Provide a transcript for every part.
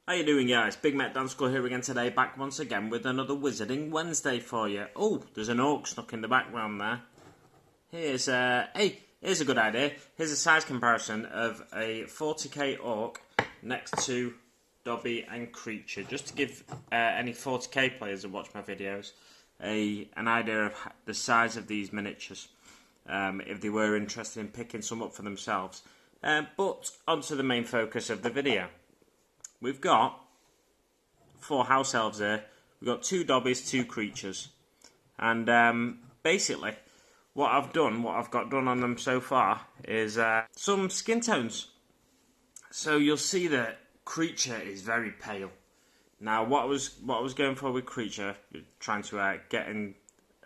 How you doing, guys? Big Matt Dansko here again today, back once again with another Wizarding Wednesday for you. Oh, there's an orc stuck in the background there. Here's a good idea. Here's a size comparison of a 40k orc next to Dobby and Kreacher, just to give any 40k players that watch my videos an idea of the size of these miniatures, if they were interested in picking some up for themselves. But onto the main focus of the video. We've got 4 house elves here. We've got 2 Dobbies, 2 Kreachers. And basically, what I've got done on them so far is some skin tones. So you'll see that Kreacher is very pale. Now, what I was going for with Kreacher, trying to get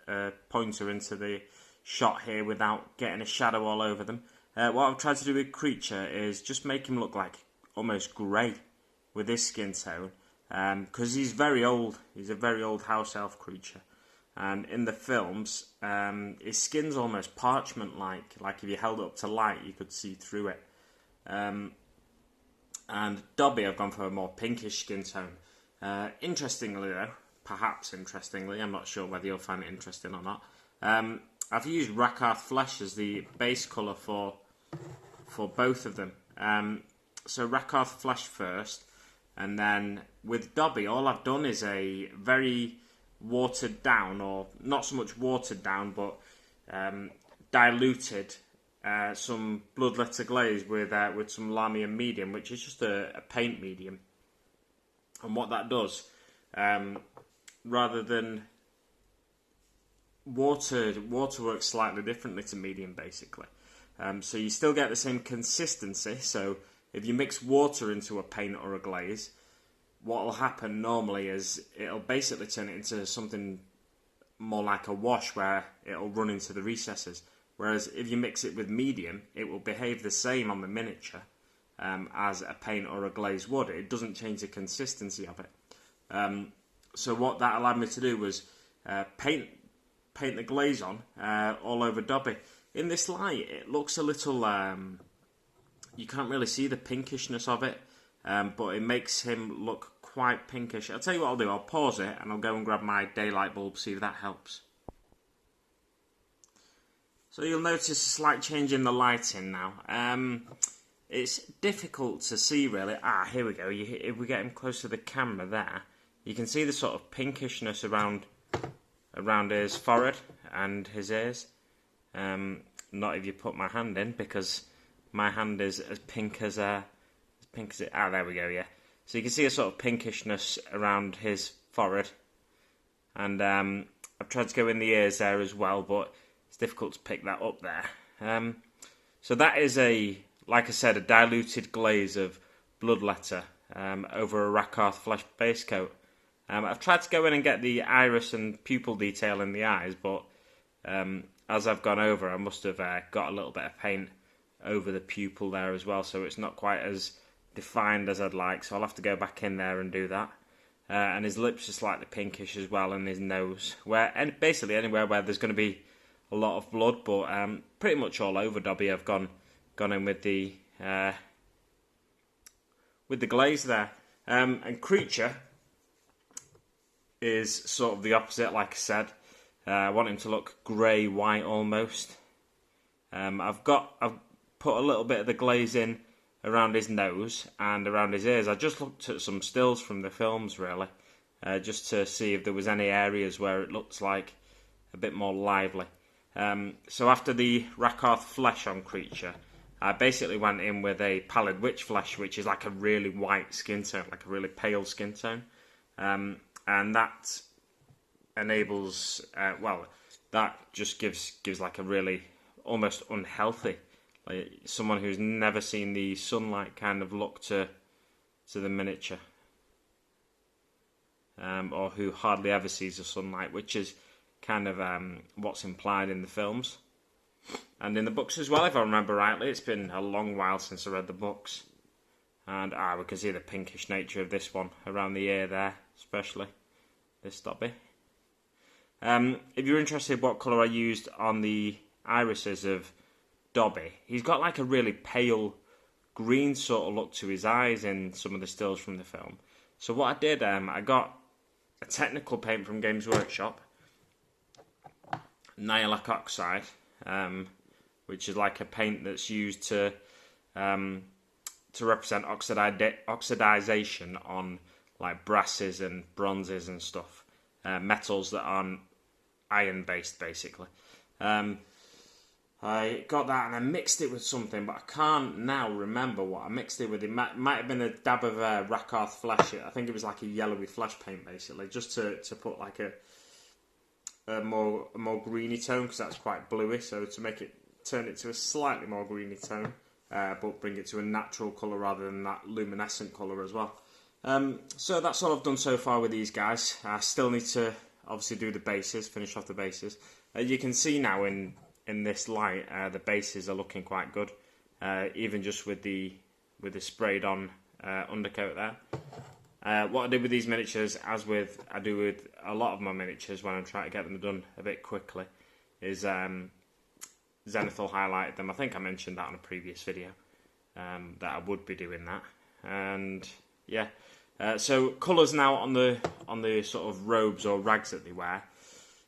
a pointer into the shot here without getting a shadow all over them. What I've tried to do with Kreacher is just make him look like almost grey with his skin tone, because he's very old. He's a very old house elf creature, and in the films, his skin's almost parchment-like. Like if you held it up to light, you could see through it. And Dobby, I've gone for a more pinkish skin tone. Interestingly, though, perhaps interestingly, I'm not sure whether you'll find it interesting or not. I've used Rakarth Flesh as the base colour for both of them. So Rakarth Flesh first. And then with Dobby, all I've done is a very watered down, or not so much watered down, but diluted some Bloodletter glaze with some Lamium medium, which is just a paint medium. And what that does, rather than water works slightly differently to medium, basically. So you still get the same consistency. So if you mix water into a paint or a glaze, what will happen normally is it'll basically turn it into something more like a wash, where it'll run into the recesses. Whereas if you mix it with medium, it will behave the same on the miniature as a paint or a glaze would. It doesn't change the consistency of it. So what that allowed me to do was paint the glaze on all over Dobby. In this light, it looks a little... you can't really see the pinkishness of it, but it makes him look quite pinkish. I'll tell you what I'll do. I'll pause it and I'll go and grab my daylight bulb, see if that helps. So you'll notice a slight change in the lighting now. It's difficult to see, really. Here we go. If we get him close to the camera there, you can see the sort of pinkishness around his forehead and his ears. Not if you put my hand in, because my hand is as pink as it. There we go. Yeah. So you can see a sort of pinkishness around his forehead, and I've tried to go in the ears there as well, but it's difficult to pick that up there. So that is like I said, a diluted glaze of Bloodletter over a Rakarth Flesh base coat. I've tried to go in and get the iris and pupil detail in the eyes, but as I've gone over, I must have got a little bit of paint over the pupil there as well, so it's not quite as defined as I'd like, so I'll have to go back in there and do that. And his lips are slightly pinkish as well, and his nose, basically anywhere where there's going to be a lot of blood, but pretty much all over Dobby I've gone in with the glaze there. And Kreacher is sort of the opposite, like I said. I want him to look grey white almost. I've put a little bit of the glaze in around his nose and around his ears. I just looked at some stills from the films, really, just to see if there was any areas where it looks like a bit more lively. So after the Rakarth Flesh on Kreacher, I basically went in with a Pallid Witch Flesh, which is like a really white skin tone, like a really pale skin tone. And that enables, that just gives like a really almost unhealthy, like someone who's never seen the sunlight kind of look to the miniature, or who hardly ever sees the sunlight, which is kind of what's implied in the films and in the books as well, if I remember rightly. It's been a long while since I read the books, and we can see the pinkish nature of this one around the ear there, especially this Dobby. If you're interested what colour I used on the irises of Dobby, he's got like a really pale green sort of look to his eyes in some of the stills from the film. So what I did, I got a technical paint from Games Workshop, Nihilak Oxide, which is like a paint that's used to represent oxidization on like brasses and bronzes and stuff, metals that aren't iron based basically. I got that and I mixed it with something, but I can't now remember what I mixed it with. It might have been a dab of Rakarth Flesh. I think it was like a yellowy flesh paint basically, just to put like a more greeny tone, because that's quite bluey. So to make it, turn it to a slightly more greeny tone, but bring it to a natural colour rather than that luminescent colour as well. So that's all I've done so far with these guys. I still need to obviously do the bases, finish off the bases. You can see now in this light, the bases are looking quite good, even just with the sprayed on undercoat there. What I did with these miniatures, as I do with a lot of my miniatures when I'm trying to get them done a bit quickly, is Zenithal highlighted them. I think I mentioned that on a previous video, that I would be doing that. And yeah, so colours now on the sort of robes or rags that they wear.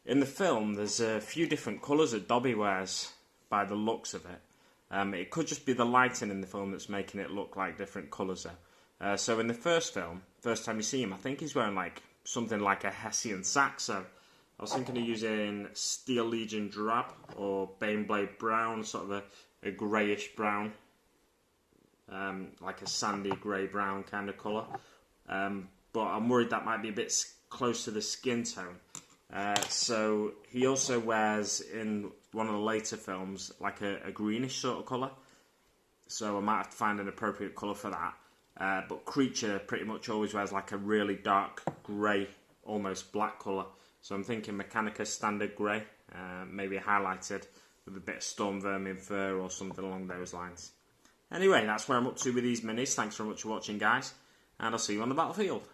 In the film, there's a few different colours that Dobby wears by the looks of it. It could just be the lighting in the film that's making it look like different colours there. So in the first film, first time you see him, I think he's wearing like something like a Hessian sack. So I was thinking of using Steel Legion Drab or Baneblade Brown, sort of a greyish brown, like a sandy grey-brown kind of colour. But I'm worried that might be a bit close to the skin tone. So he also wears, in one of the later films, like a greenish sort of colour. So I might have to find an appropriate colour for that. But Kreacher pretty much always wears like a really dark grey, almost black colour. So I'm thinking Mechanica Standard Grey, maybe highlighted with a bit of Storm Vermin fur or something along those lines. Anyway, that's where I'm up to with these minis. Thanks very much for watching, guys, and I'll see you on the battlefield.